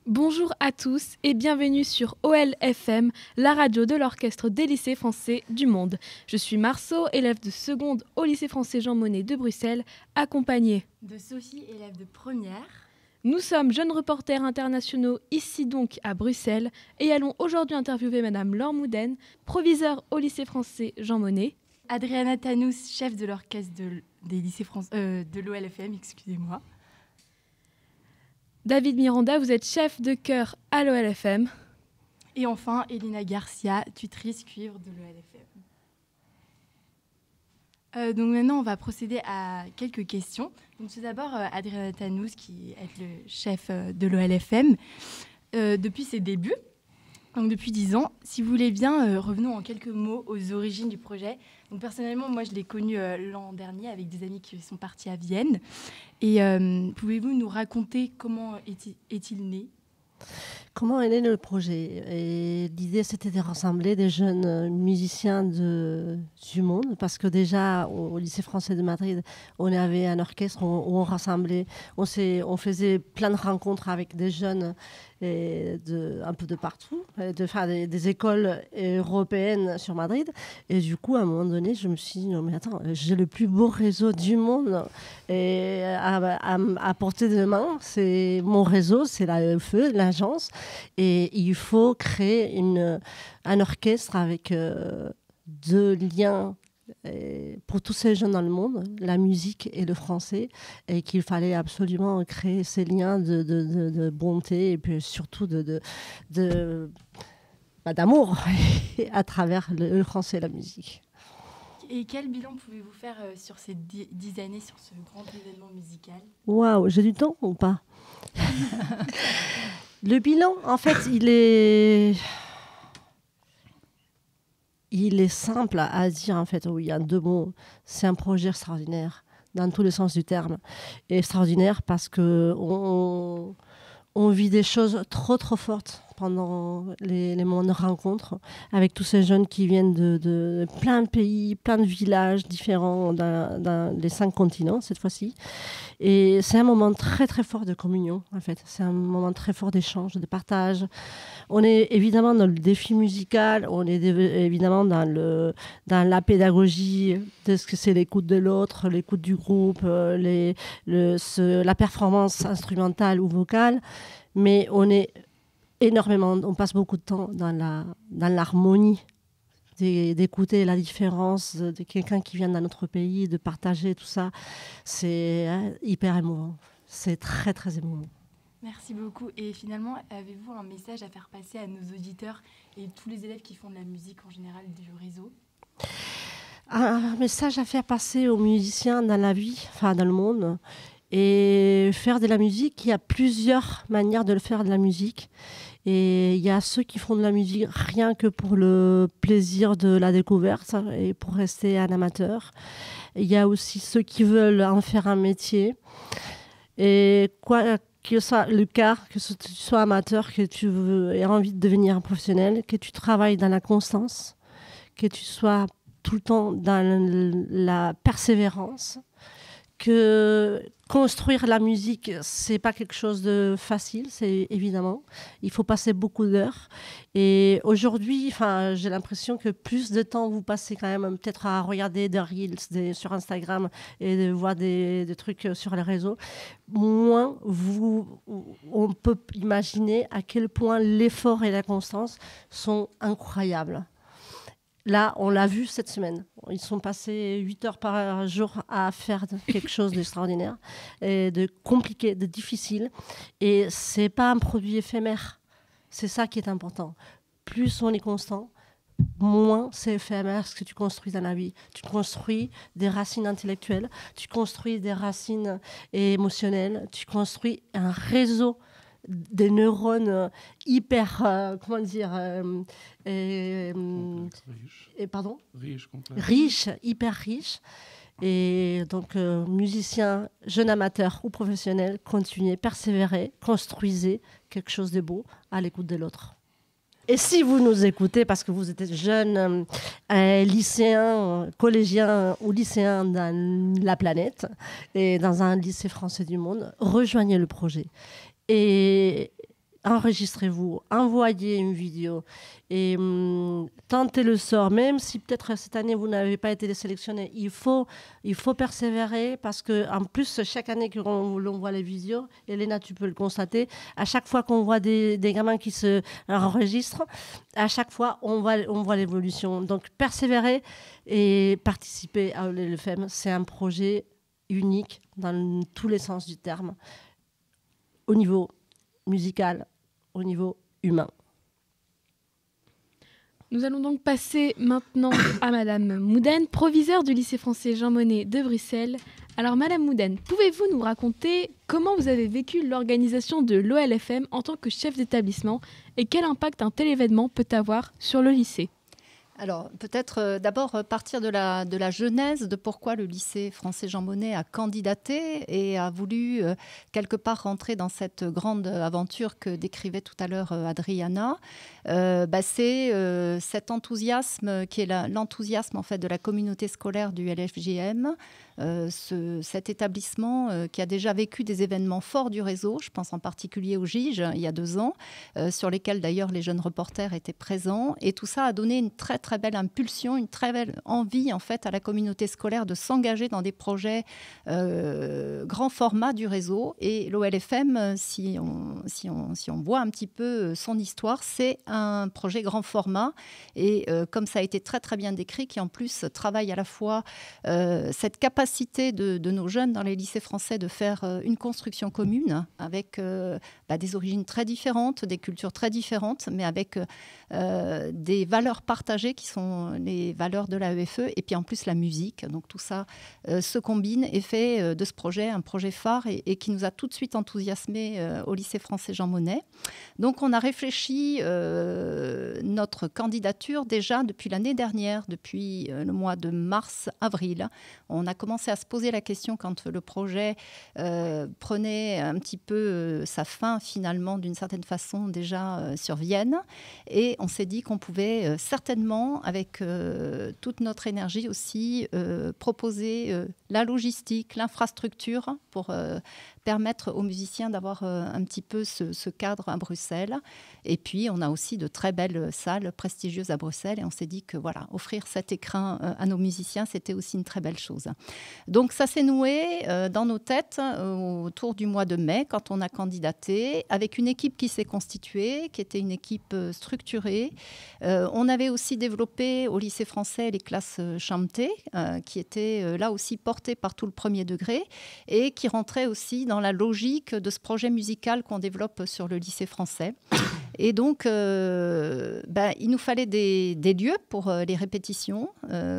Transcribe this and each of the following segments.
Bonjour à tous et bienvenue sur OLFM, la radio de l'orchestre des lycées français du monde. Je suis Marceau, élève de seconde au lycée français Jean Monnet de Bruxelles, accompagnée de Sophie, élève de première. Nous sommes jeunes reporters internationaux ici donc à Bruxelles et allons aujourd'hui interviewer Madame Laure Mouden, proviseure au lycée français Jean Monnet. Adriana Tanous, chef de l'orchestre des lycées de l'OLFM, excusez-moi. David Miranda, vous êtes chef de chœur à l'OLFM. Et enfin, Elina Garcia, tutrice cuivre de l'OLFM. Donc maintenant, on va procéder à quelques questions. Donc tout d'abord, Adriana Tanous, qui est le chef de l'OLFM, depuis ses débuts, donc depuis 10 ans. Si vous voulez bien, revenons en quelques mots aux origines du projet. Donc personnellement, moi, je l'ai connu l'an dernier avec des amis qui sont partis à Vienne. Et pouvez-vous nous raconter comment est-il né ? Comment est né le projet ? Et l'idée, c'était de rassembler des jeunes musiciens du monde, parce que déjà, au lycée français de Madrid, on avait un orchestre où on rassemblait, on faisait plein de rencontres avec des jeunes un peu de partout, des écoles européennes sur Madrid. Et du coup, à un moment donné, je me suis dit, non mais attends, j'ai le plus beau réseau du monde et à portée de main. C'est mon réseau, c'est l'AEFE, l'agence. Et il faut créer un orchestre avec deux liens pour tous ces jeunes dans le monde, la musique et le français, et qu'il fallait absolument créer ces liens de bonté et puis surtout d'amour à travers le français et la musique. Et quel bilan pouvez-vous faire sur ces 10 années sur ce grand événement musical ? Waouh, j'ai du temps ou pas ? Le bilan, en fait, il est simple à dire, en fait. Oui, il y a deux mots. C'est un projet extraordinaire, dans tous les sens du terme. Et extraordinaire parce qu'on vit des choses trop, trop fortes pendant les moments de rencontre avec tous ces jeunes qui viennent de plein de pays, plein de villages différents dans les 5 continents, cette fois-ci. Et c'est un moment très, très fort de communion, en fait. C'est un moment très fort d'échange, de partage. On est évidemment dans le défi musical, on est évidemment dans la pédagogie de ce que c'est l'écoute de l'autre, l'écoute du groupe, la performance instrumentale ou vocale. Mais on passe beaucoup de temps dans l'harmonie, d'écouter la différence de quelqu'un qui vient d'un autre pays, de partager tout ça. C'est hyper émouvant. C'est très, très émouvant. Merci beaucoup. Et finalement, avez-vous un message à faire passer à nos auditeurs et tous les élèves qui font de la musique en général du réseau ? Un message à faire passer aux musiciens dans la vie, enfin dans le monde. Et faire de la musique, il y a plusieurs manières de le faire de la musique. Et il y a ceux qui font de la musique rien que pour le plaisir de la découverte et pour rester un amateur. Il y a aussi ceux qui veulent en faire un métier. Et quoi que ce soit le cas, que tu sois amateur, que tu aies envie de devenir un professionnel, que tu travailles dans la constance, que tu sois tout le temps dans la persévérance, que construire la musique, c'est pas quelque chose de facile, c'est évidemment. Il faut passer beaucoup d'heures. Et aujourd'hui, j'ai l'impression que plus de temps vous passez quand même peut-être à regarder des reels sur Instagram et de voir des trucs sur les réseaux, moins on peut imaginer à quel point l'effort et la constance sont incroyables. Là, on l'a vu cette semaine. Ils sont passés 8 heures par jour à faire quelque chose d'extraordinaire, et de compliqué, de difficile. Et ce n'est pas un produit éphémère. C'est ça qui est important. Plus on est constant, moins c'est éphémère ce que tu construis dans la vie. Tu construis des racines intellectuelles, tu construis des racines émotionnelles, tu construis un réseau des neurones hyper, riches, hyper riches. Et donc, musiciens, jeunes amateurs ou professionnels, continuez, persévérez, construisez quelque chose de beau à l'écoute de l'autre. Et si vous nous écoutez, parce que vous êtes jeunes lycéens, collégiens ou lycéens dans la planète, et dans un lycée français du monde, rejoignez le projet. Et enregistrez-vous, envoyez une vidéo et tentez le sort. Même si peut-être cette année vous n'avez pas été sélectionné, il faut persévérer parce qu'en plus, chaque année que l'on voit les vidéos, Elena, tu peux le constater, à chaque fois qu'on voit des gamins qui se enregistrent, à chaque fois on voit l'évolution. Donc persévérer et participer à OEL-FM, c'est un projet unique dans tous les sens du terme, au niveau musical, au niveau humain. Nous allons donc passer maintenant à Madame Mouden, proviseure du lycée français Jean Monnet de Bruxelles. Alors Madame Mouden, pouvez-vous nous raconter comment vous avez vécu l'organisation de l'OEL-FM en tant que chef d'établissement et quel impact un tel événement peut avoir sur le lycée ? Alors, peut-être d'abord partir de la genèse de pourquoi le lycée français Jean Monnet a candidaté et a voulu quelque part rentrer dans cette grande aventure que décrivait tout à l'heure Adriana. C'est cet enthousiasme qui est l'enthousiasme en fait de la communauté scolaire du LFJM. Cet établissement qui a déjà vécu des événements forts du réseau, je pense en particulier au GIGE il y a 2 ans, sur lesquels d'ailleurs les jeunes reporters étaient présents. Et tout ça a donné une très très belle impulsion, une très belle envie en fait à la communauté scolaire de s'engager dans des projets grand format du réseau. Et l'OEL-FM, si on voit un petit peu son histoire, c'est un projet grand format. Et comme ça a été très très bien décrit, qui en plus travaille à la fois cette capacité de nos jeunes dans les lycées français de faire une construction commune avec des origines très différentes, des cultures très différentes, mais avec des valeurs partagées qui sont les valeurs de l'AEFE et puis en plus la musique. Donc tout ça se combine et fait de ce projet un projet phare et qui nous a tout de suite enthousiasmés au lycée français Jean Monnet. Donc on a réfléchi notre candidature déjà depuis l'année dernière, depuis le mois de mars-avril. On a commencé à se poser la question quand le projet prenait un petit peu sa fin finalement d'une certaine façon déjà sur Vienne. Et on s'est dit qu'on pouvait certainement, avec toute notre énergie aussi, proposer la logistique, l'infrastructure pour permettre aux musiciens d'avoir un petit peu ce cadre à Bruxelles. Et puis, on a aussi de très belles salles prestigieuses à Bruxelles. Et on s'est dit que voilà, offrir cet écrin à nos musiciens, c'était aussi une très belle chose. Donc, ça s'est noué dans nos têtes autour du mois de mai, quand on a candidaté, avec une équipe qui s'est constituée, qui était une équipe structurée. On avait aussi développé au lycée français les classes chantées, qui étaient là aussi portées par tout le premier degré et qui rentraient aussi dans la logique de ce projet musical qu'on développe sur le lycée français. Et donc, il nous fallait des lieux pour les répétitions.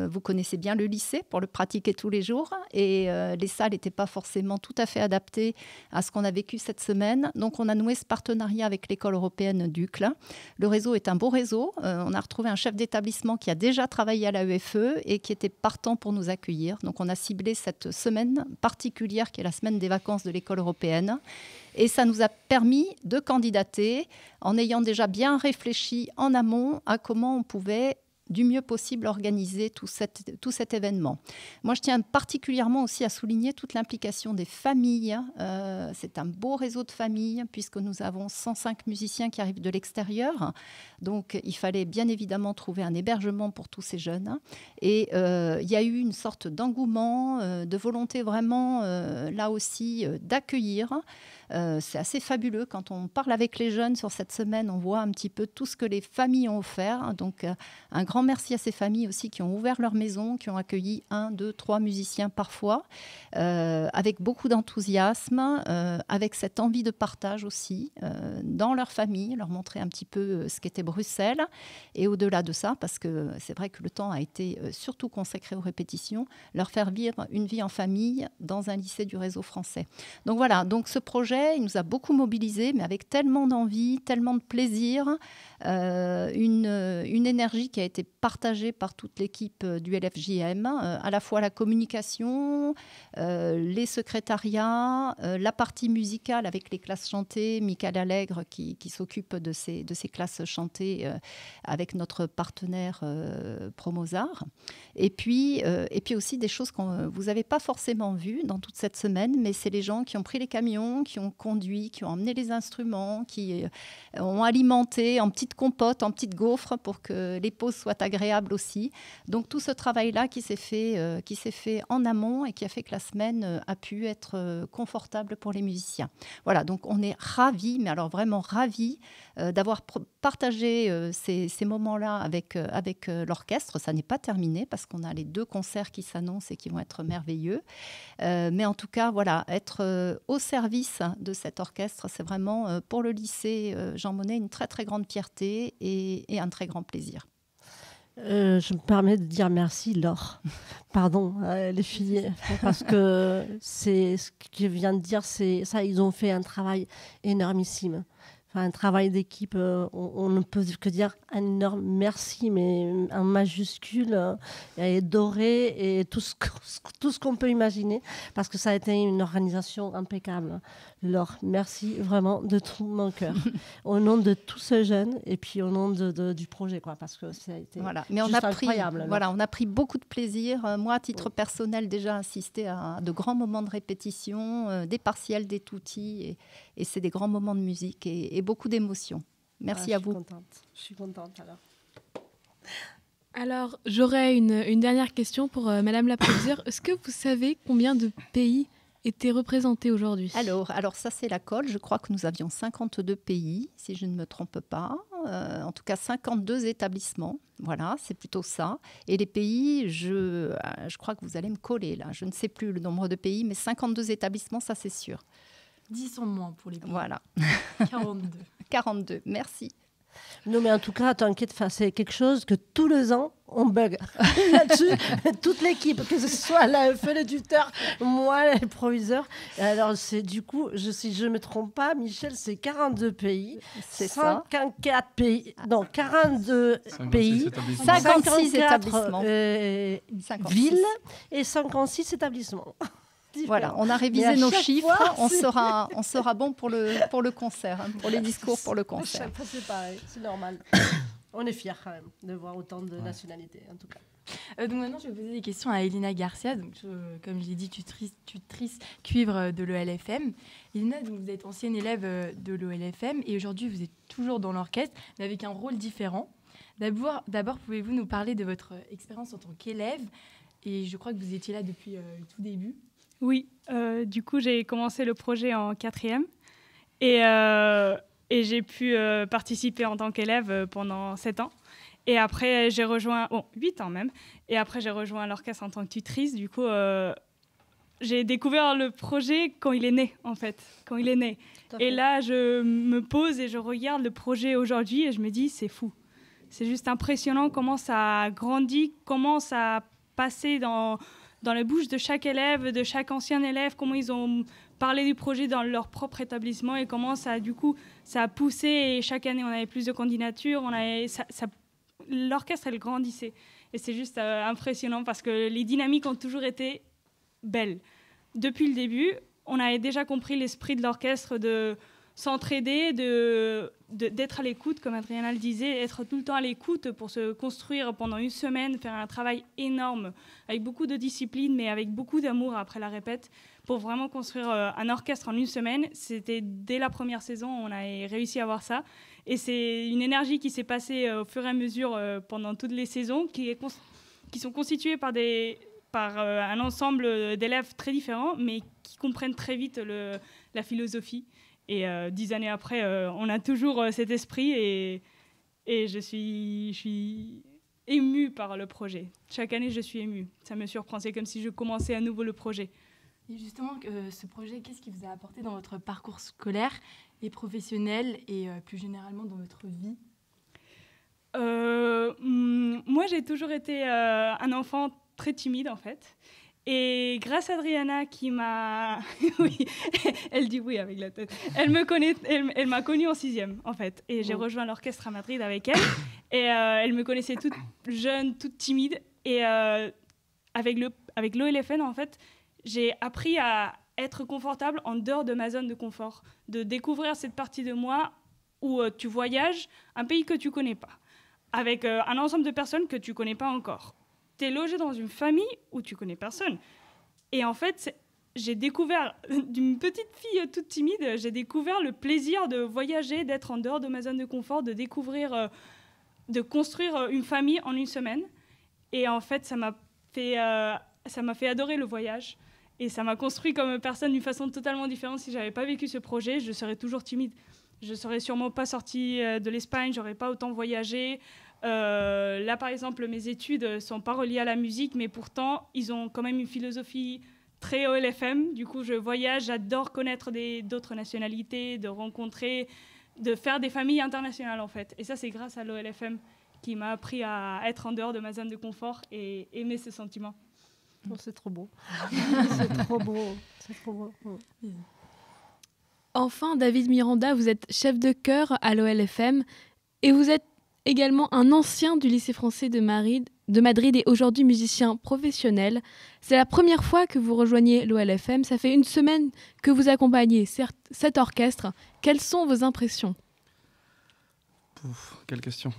Vous connaissez bien le lycée pour le pratiquer tous les jours. Et les salles n'étaient pas forcément tout à fait adaptées à ce qu'on a vécu cette semaine. Donc, on a noué ce partenariat avec l'école européenne d'Uccle. Le réseau est un beau réseau. On a retrouvé un chef d'établissement qui a déjà travaillé à l'AEFE et qui était partant pour nous accueillir. Donc, on a ciblé cette semaine particulière qui est la semaine des vacances de l'école européenne. Et ça nous a permis de candidater en ayant déjà bien réfléchi en amont à comment on pouvait du mieux possible organiser tout cet événement. Moi, je tiens particulièrement aussi à souligner toute l'implication des familles. C'est un beau réseau de familles puisque nous avons 105 musiciens qui arrivent de l'extérieur. Donc, il fallait bien évidemment trouver un hébergement pour tous ces jeunes. Et il y a eu une sorte d'engouement, de volonté vraiment, là aussi, d'accueillir. C'est assez fabuleux. Quand on parle avec les jeunes sur cette semaine, on voit un petit peu tout ce que les familles ont offert. Donc, un grand merci à ces familles aussi qui ont ouvert leur maison, qui ont accueilli 1, 2, 3 musiciens parfois, avec beaucoup d'enthousiasme, avec cette envie de partage aussi dans leur famille, leur montrer un petit peu ce qu'était Bruxelles. Et au-delà de ça, parce que c'est vrai que le temps a été surtout consacré aux répétitions, leur faire vivre une vie en famille dans un lycée du réseau français. Donc voilà, donc ce projet projet, il nous a beaucoup mobilisés, mais avec tellement d'envie, tellement de plaisir, une énergie qui a été partagée par toute l'équipe du LFJM, à la fois la communication, les secrétariats, la partie musicale avec les classes chantées, Michael Allègre qui s'occupe de ces classes chantées avec notre partenaire Promosar. Et puis aussi des choses que vous n'avez pas forcément vues dans toute cette semaine, mais c'est les gens qui ont pris les camions, qui ont conduit, qui ont emmené les instruments, qui ont alimenté en petites compotes, en petites gaufres pour que les pauses soient agréables aussi. Donc tout ce travail-là qui s'est fait en amont et qui a fait que la semaine a pu être confortable pour les musiciens. Voilà, donc on est ravis, mais alors vraiment ravis d'avoir partagé ces moments-là avec l'orchestre. Ça n'est pas terminé parce qu'on a les 2 concerts qui s'annoncent et qui vont être merveilleux. Mais en tout cas, voilà, être au service de cet orchestre, c'est vraiment pour le lycée Jean Monnet une très très grande fierté et un très grand plaisir. Je me permets de dire merci, Laure. Pardon, les filles, parce que c'est ce que je viens de dire, c'est ça, ils ont fait un travail énormissime. Enfin, un travail d'équipe, on ne peut que dire un énorme merci, mais en majuscule, et doré, et tout ce qu'on peut imaginer, parce que ça a été une organisation impeccable. Laure, merci vraiment de tout mon cœur, au nom de tous ces jeunes, et puis au nom du projet, quoi, parce que ça a été juste incroyable. Voilà, on a pris beaucoup de plaisir. Moi, à titre personnel, déjà assisté à de grands moments de répétition, des partiels, des tutti, et c'est des grands moments de musique et beaucoup d'émotions. Merci à vous. Je suis contente alors. Alors, j'aurais une dernière question pour Madame la Proviseure. Est-ce que vous savez combien de pays étaient représentés aujourd'hui ? Alors ça, c'est la colle. Je crois que nous avions 52 pays, si je ne me trompe pas. En tout cas, 52 établissements. Voilà, c'est plutôt ça. Et les pays, je crois que vous allez me coller là. Je ne sais plus le nombre de pays, mais 52 établissements, ça c'est sûr. 10 en moins pour les pays. Voilà. 42. 42, merci. Non, mais en tout cas, t'inquiète, c'est quelque chose que tous les ans, on bug là-dessus. Toute l'équipe, que ce soit l'AFE, le tuteur, moi, les proviseurs. Alors, c'est du coup, si je ne me trompe pas, Michel, c'est 42 pays. C'est 54 pays. Non, 42 pays. 56 établissements. Villes et 56 établissements. Voilà, on a révisé nos chiffres, on sera bon pour le concert, hein, pour les discours pour le concert. Chaque fois, c'est pareil, c'est normal. On est fiers quand même de voir autant de nationalités, en tout cas. Donc maintenant, je vais poser des questions à Elina Garcia, donc, comme je l'ai dit, tutrice cuivre de l'ELFM. Elina, donc, vous êtes ancienne élève de l'ELFM et aujourd'hui, vous êtes toujours dans l'orchestre, mais avec un rôle différent. D'abord, pouvez-vous nous parler de votre expérience en tant qu'élève ? Et je crois que vous étiez là depuis le tout début. Oui, du coup, j'ai commencé le projet en 4e et j'ai pu participer en tant qu'élève pendant 7 ans. Et après, j'ai rejoint, 8 ans même, et après, j'ai rejoint l'orchestre en tant que tutrice. Du coup, j'ai découvert le projet quand il est né, en fait, Et là, je me pose et je regarde le projet aujourd'hui et je me dis, c'est fou. C'est juste impressionnant comment ça a grandi, comment ça a passé dans la bouche de chaque élève, de chaque ancien élève, comment ils ont parlé du projet dans leur propre établissement et comment ça a poussé. Et chaque année, on avait plus de candidatures. L'orchestre, elle grandissait. Et c'est juste impressionnant parce que les dynamiques ont toujours été belles. Depuis le début, on avait déjà compris l'esprit de l'orchestre de s'entraider, d'être à l'écoute, comme Adriana le disait, être tout le temps à l'écoute pour se construire pendant une semaine, faire un travail énorme, avec beaucoup de discipline, mais avec beaucoup d'amour après la répète, pour vraiment construire un orchestre en une semaine. C'était dès la première saison, on a réussi à avoir ça. Et c'est une énergie qui s'est passée au fur et à mesure pendant toutes les saisons, qui sont constituées par un ensemble d'élèves très différents, mais qui comprennent très vite la philosophie. Et 10 années après, on a toujours cet esprit et je suis émue par le projet. Chaque année, je suis émue. Ça me surprend. C'est comme si je commençais à nouveau le projet. Et justement, ce projet, qu'est-ce qui vous a apporté dans votre parcours scolaire et professionnel et plus généralement dans votre vie ? Moi, j'ai toujours été un enfant très timide, en fait. Et grâce à Adriana qui m'a... oui, elle dit oui avec la tête. Elle m'a connue en 6e, en fait. Et j'ai rejoint l'orchestre à Madrid avec elle. Et elle me connaissait toute jeune, toute timide. Et avec l'OLFN, en fait, j'ai appris à être confortable en dehors de ma zone de confort. De découvrir cette partie de moi où tu voyages, un pays que tu connais pas. Avec un ensemble de personnes que tu connais pas encore. Tu es logé dans une famille où tu connais personne. Et en fait, j'ai découvert, d'une petite fille toute timide, j'ai découvert le plaisir de voyager, d'être en dehors de ma zone de confort, de découvrir, de construire une famille en une semaine. Et en fait, ça m'a fait adorer le voyage. Et ça m'a construit comme personne d'une façon totalement différente. Si je n'avais pas vécu ce projet, je serais toujours timide. Je ne serais sûrement pas sortie de l'Espagne, je n'aurais pas autant voyagé. Là, par exemple, mes études ne sont pas reliées à la musique, mais pourtant, ils ont quand même une philosophie très OLFM. Du coup, je voyage, j'adore connaître d'autres nationalités, de rencontrer, de faire des familles internationales, en fait. Et ça, c'est grâce à l'OLFM qui m'a appris à être en dehors de ma zone de confort et aimer ce sentiment. Oh, c'est trop beau. C'est trop beau. C'est trop beau. Enfin, David Miranda, vous êtes chef de chœur à l'OLFM et vous êtes également un ancien du lycée français de Madrid et aujourd'hui musicien professionnel. C'est la première fois que vous rejoignez l'OLFM. Ça fait une semaine que vous accompagnez cet orchestre. Quelles sont vos impressions ? Quelle question.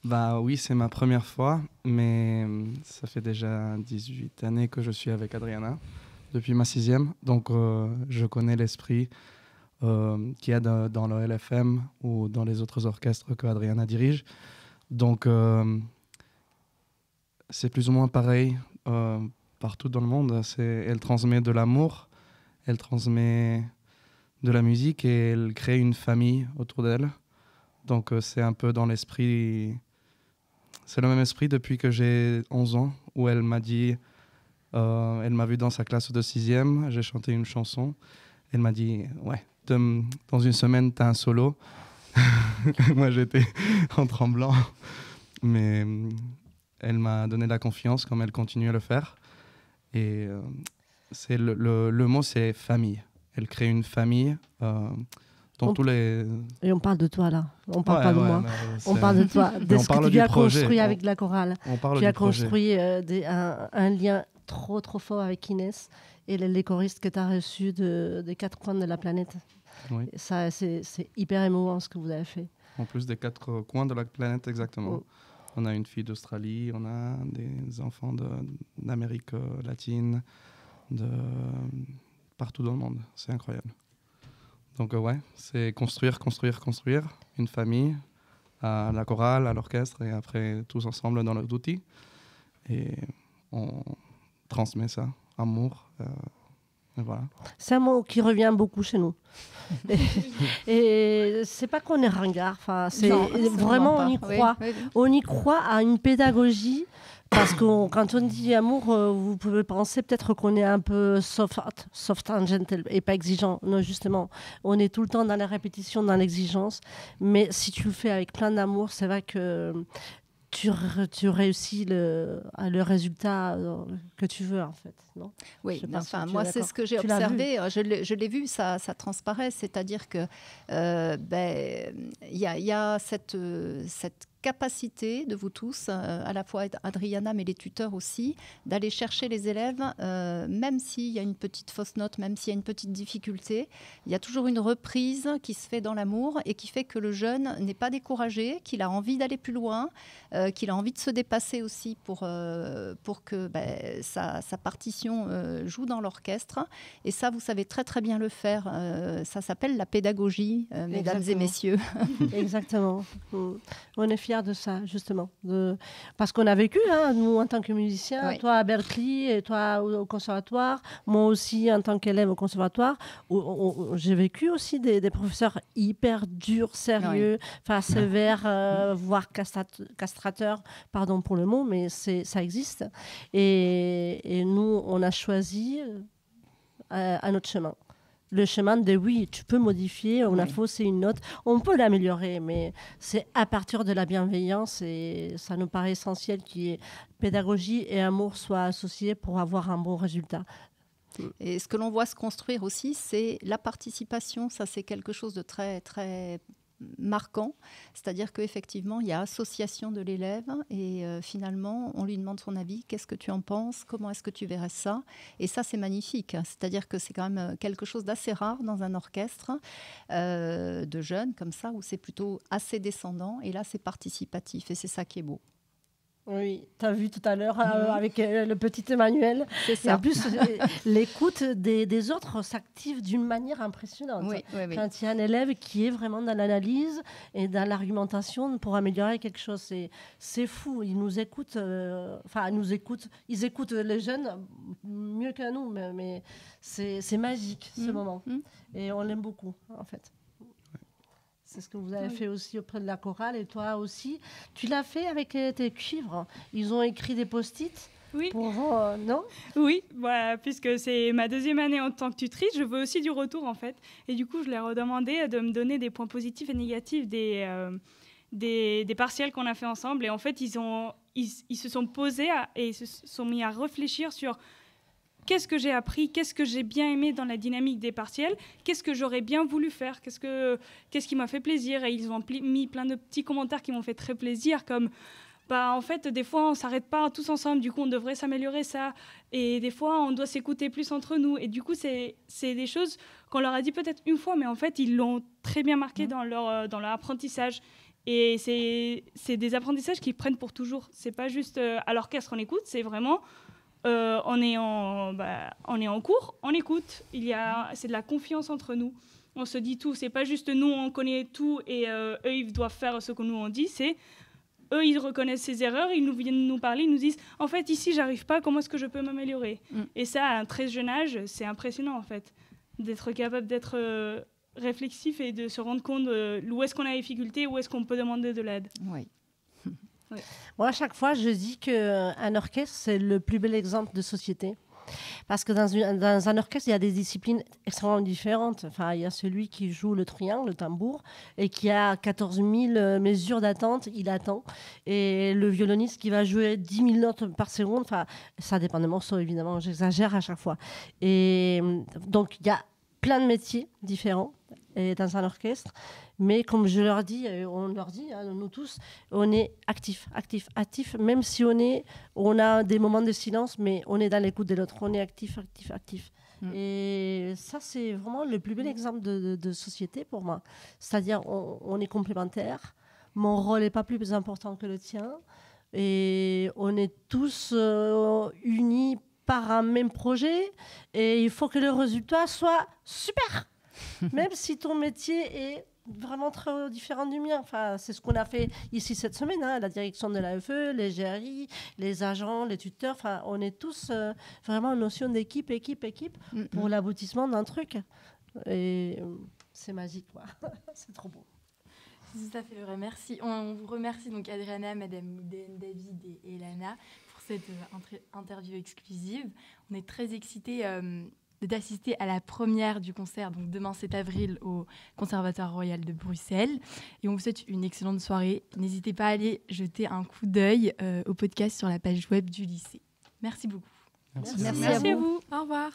Bah oui, c'est ma première fois, mais ça fait déjà 18 années que je suis avec Adriana, depuis ma 6e. Donc je connais l'esprit qu'il y a dans l'OLFM ou dans les autres orchestres que Adriana dirige. Donc c'est plus ou moins pareil partout dans le monde. Elle transmet de l'amour, elle transmet de la musique et elle crée une famille autour d'elle. Donc c'est un peu dans l'esprit... C'est le même esprit depuis que j'ai 11 ans, où elle m'a dit... elle m'a vu dans sa classe de 6e, j'ai chanté une chanson. Elle m'a dit, ouais, dans une semaine, tu as un solo. Moi, j'étais en tremblant. Mais elle m'a donné la confiance, comme elle continue à le faire. Et c'est le mot, c'est famille. Elle crée une famille... Et on parle de toi là, on parle pas de moi. On parle de toi, de ce que tu as construit avec la chorale. Tu as construit un lien trop fort avec Inès et les choristes que tu as reçus des 4 coins de la planète. Oui. Ça, c'est hyper émouvant ce que vous avez fait. En plus des 4 coins de la planète, exactement. On a une fille d'Australie, on a des enfants d'Amérique latine, de partout dans le monde. C'est incroyable. Donc ouais, c'est construire une famille, à la chorale, à l'orchestre et après tous ensemble dans notre outil. Et on transmet ça, amour. Et voilà. C'est un mot qui revient beaucoup chez nous. et c'est pas qu'on est ringard, c'est vraiment on y croit. Oui. On y croit à une pédagogie. Parce que quand on dit amour, vous pouvez penser peut-être qu'on est un peu soft and gentle et pas exigeant. Non, justement, on est tout le temps dans la répétition, dans l'exigence. Mais si tu le fais avec plein d'amour, c'est vrai que tu réussis le résultat que tu veux, en fait. Non ? Oui, enfin, moi, c'est ce que j'ai observé. Je l'ai vu, ça transparaît. C'est-à-dire que y a cette capacité de vous tous, à la fois Adriana mais les tuteurs aussi, d'aller chercher les élèves, même s'il y a une petite fausse note, même s'il y a une petite difficulté, il y a toujours une reprise qui se fait dans l'amour et qui fait que le jeune n'est pas découragé, qu'il a envie d'aller plus loin, qu'il a envie de se dépasser aussi pour que sa partition joue dans l'orchestre. Et ça, vous savez très très bien le faire. Ça s'appelle la pédagogie, mesdames et messieurs. Exactement. On est fiers de ça, justement. Parce qu'on a vécu, nous, en tant que musiciens, oui. Toi à Berkeley, et toi au conservatoire, moi aussi en tant qu'élève au conservatoire, j'ai vécu aussi des professeurs hyper durs, sérieux, oui. Sévères, voire castrateurs, pardon pour le mot, mais ça existe. Et nous, on a choisi à notre chemin. le chemin de oui, tu peux modifier, on a faussé une note, on peut l'améliorer, mais c'est à partir de la bienveillance et ça nous paraît essentiel qu'il y ait pédagogie et amour soient associés pour avoir un bon résultat. Et ce que l'on voit se construire aussi, c'est la participation. Ça, c'est quelque chose de très, très marquant. C'est-à-dire qu'effectivement, il y a association de l'élève et finalement, on lui demande son avis. Qu'est-ce que tu en penses? Comment est-ce que tu verrais ça? Et ça, c'est magnifique. C'est-à-dire que c'est quand même quelque chose d'assez rare dans un orchestre de jeunes comme ça, où c'est plutôt assez descendant. Et là, c'est participatif et c'est ça qui est beau. Oui, tu as vu tout à l'heure avec le petit Emmanuel. C'est ça. Et en plus, l'écoute des autres s'active d'une manière impressionnante. Oui. Quand il y a un élève qui est vraiment dans l'analyse et dans l'argumentation pour améliorer quelque chose, c'est fou. Ils nous écoutent, ils écoutent les jeunes mieux que nous, mais c'est magique ce moment. Et on l'aime beaucoup, en fait. C'est ce que vous avez fait aussi auprès de la chorale et toi aussi. Tu l'as fait avec tes cuivres. Ils ont écrit des post-it. Oui. Non? Oui, voilà, puisque c'est ma 2e année en tant que tutrice, je veux aussi du retour en fait. Et du coup, je leur ai redemandé de me donner des points positifs et négatifs des partiels qu'on a fait ensemble. Et en fait, ils se sont posés et se sont mis à réfléchir sur qu'est-ce que j'ai appris, qu'est-ce que j'ai bien aimé dans la dynamique des partiels, qu'est-ce que j'aurais bien voulu faire, qu'est-ce qui m'a fait plaisir. Et ils ont mis plein de petits commentaires qui m'ont fait très plaisir, comme en fait, des fois, on ne s'arrête pas tous ensemble, du coup, on devrait s'améliorer ça. Et des fois, on doit s'écouter plus entre nous. Et du coup, c'est des choses qu'on leur a dit peut-être une fois, mais en fait, ils l'ont très bien marqué dans leur apprentissage. Et c'est des apprentissages qu'ils prennent pour toujours. Ce n'est pas juste à l'orchestre on écoute, c'est vraiment... on est en cours, on écoute. C'est de la confiance entre nous. On se dit tout. C'est pas juste nous, on connaît tout et eux, ils doivent faire ce que nous on dit. C'est eux, ils reconnaissent ses erreurs, ils viennent nous parler, ils nous disent en fait ici j'arrive pas, comment est-ce que je peux m'améliorer? Et ça, à un très jeune âge, c'est impressionnant en fait, d'être capable d'être réflexif et de se rendre compte où est-ce qu'on a des difficultés, où est-ce qu'on peut demander de l'aide. Oui. Oui. Moi, à chaque fois, je dis qu'un orchestre, c'est le plus bel exemple de société. Parce que dans un orchestre, il y a des disciplines extrêmement différentes. Enfin, il y a celui qui joue le triangle, le tambour, et qui a 14 000 mesures d'attente, il attend. Et le violoniste qui va jouer 10 000 notes par seconde, enfin, ça dépend des morceaux, évidemment, j'exagère à chaque fois. Et donc, il y a plein de métiers différents dans un orchestre. Mais comme je leur dis, on leur dit, nous tous, on est actif, même si on a des moments de silence, mais on est dans l'écoute de l'autre, on est actif. Et ça, c'est vraiment le plus bel exemple de société pour moi. C'est-à-dire, on est complémentaires, mon rôle n'est pas plus important que le tien, et on est tous unis par un même projet, et il faut que le résultat soit super, même si ton métier est vraiment très différent du mien. Enfin, c'est ce qu'on a fait ici cette semaine, la direction de l'AFE, les GRI, les agents, les tuteurs. Enfin, on est tous vraiment en notion d'équipe pour l'aboutissement d'un truc. Et c'est magique, quoi. C'est trop beau. C'est tout à fait vrai. Merci. On vous remercie donc Adriana, Madame Mouden, David et Elana pour cette interview exclusive. On est très excités d'assister à la première du concert, donc demain 7 avril au Conservatoire Royal de Bruxelles. Et on vous souhaite une excellente soirée. N'hésitez pas à aller jeter un coup d'œil au podcast sur la page web du lycée. Merci beaucoup. Merci à vous. Au revoir.